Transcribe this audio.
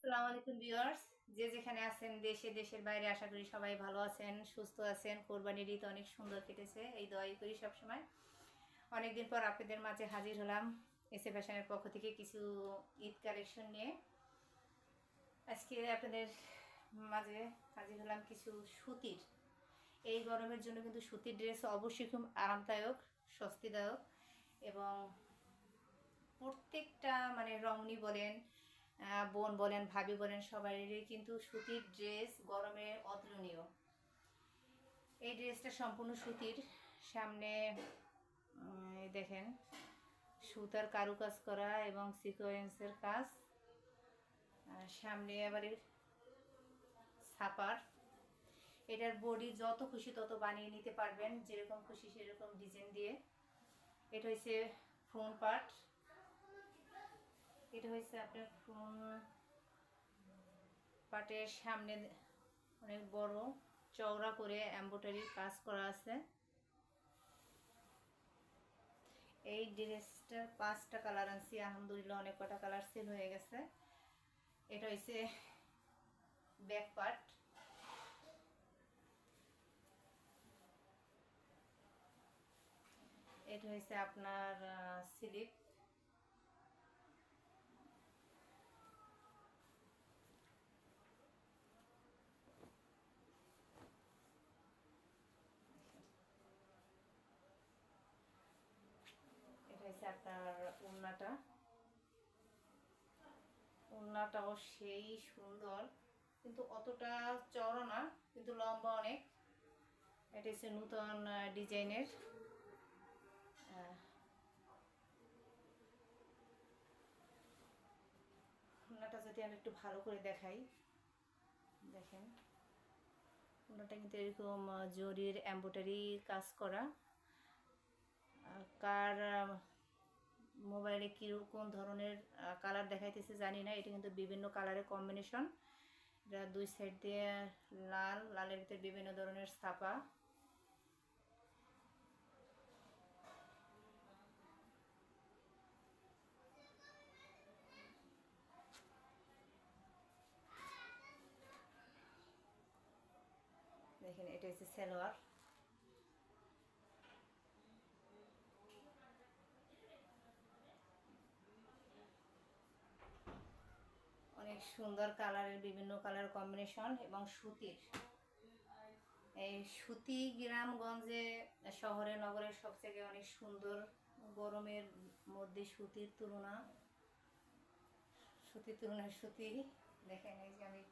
আসসালামু আলাইকুম ভিউয়ার্স, যে যেখানে আছেন দেশে দেশের বাইরে, আশা করি সবাই ভালো আছেন, সুস্থ আছেন। কোরবানির ঈদ অনেক সুন্দর কেটেছে, এই দোয়াই করি সবসময়। অনেকদিন পর আপনাদের মাঝে হাজির হলাম এসএ ফ্যাশনের পক্ষ থেকে কিছু ঈদ কালেকশন নিয়ে। আজকে আপনাদের মাঝে হাজির হলাম কিছু সুতির। এই গরমের জন্য কিন্তু সুতির ড্রেস অবশ্যই খুব আরামদায়ক, স্বস্তিদায়ক এবং প্রত্যেকটা মানে রমণী বলেন, বোন বলেন, ভাবি বলেন, সবারই কিন্তু সুতির ড্রেস গরমে অতুলনীয়। এই ড্রেসটা সম্পূর্ণ সুতির। সামনে দেখেন সুতার কারুকাজ করা এবং সিকোয়েন্সের কাজ। সামনে আবার ছাপার। এটার বডি যত খুশি তত বানিয়ে নিতে পারবেন, যেরকম খুশি সেরকম ডিজাইন দিয়ে। এটা হচ্ছে ফ্রন্ট পার্ট। এটা হচ্ছে আপনার ফ্রন্ট পার্টের সামনে অনেক বড় চওড়া করে এমব্রয়ডারির কাজ করা আছে। এই ড্রেসটার 5টা কালার আনছি, আলহামদুলিল্লাহ অনেক কটা কালার সেল হয়ে গেছে। এটা হচ্ছে ব্যাক পার্ট। এটা হচ্ছে আপনার স্লিপ। এটা হচ্ছে আপনার ওড়নাটা। ওড়নাটাও সেই সুন্দর, কিন্তু অতটা চওড়া না, কিন্তু লম্বা অনেক। এটা হচ্ছে নতুন ডিজাইনের। ওড়নাটা যদি আমি একটু ভালো করে দেখাই, দেখেন ওড়নাটা কিন্তু এরকম জরির এমব্রয়ডারি কাজ করা। কার মোবাইলে কীরকম ধরনের কালার দেখাইতেছে জানি না, এটা কিন্তু বিভিন্ন কালারের কম্বিনেশন। এটা দুই সাইড দিয়ে লাল, লালের ভিতরে বিভিন্ন ধরনের ছাপা। দেখেন এটা হচ্ছে সালোয়ার। অনেক সুন্দর কালারের, বিভিন্ন কালার কম্বিনেশন এবং সুতির। এই সুতি গ্রামগঞ্জে, শহরে নগরে সব জায়গায় অনেক সুন্দর। গরমের মধ্যে সুতির তুলনায় সুতি। দেখেন এই যে আমি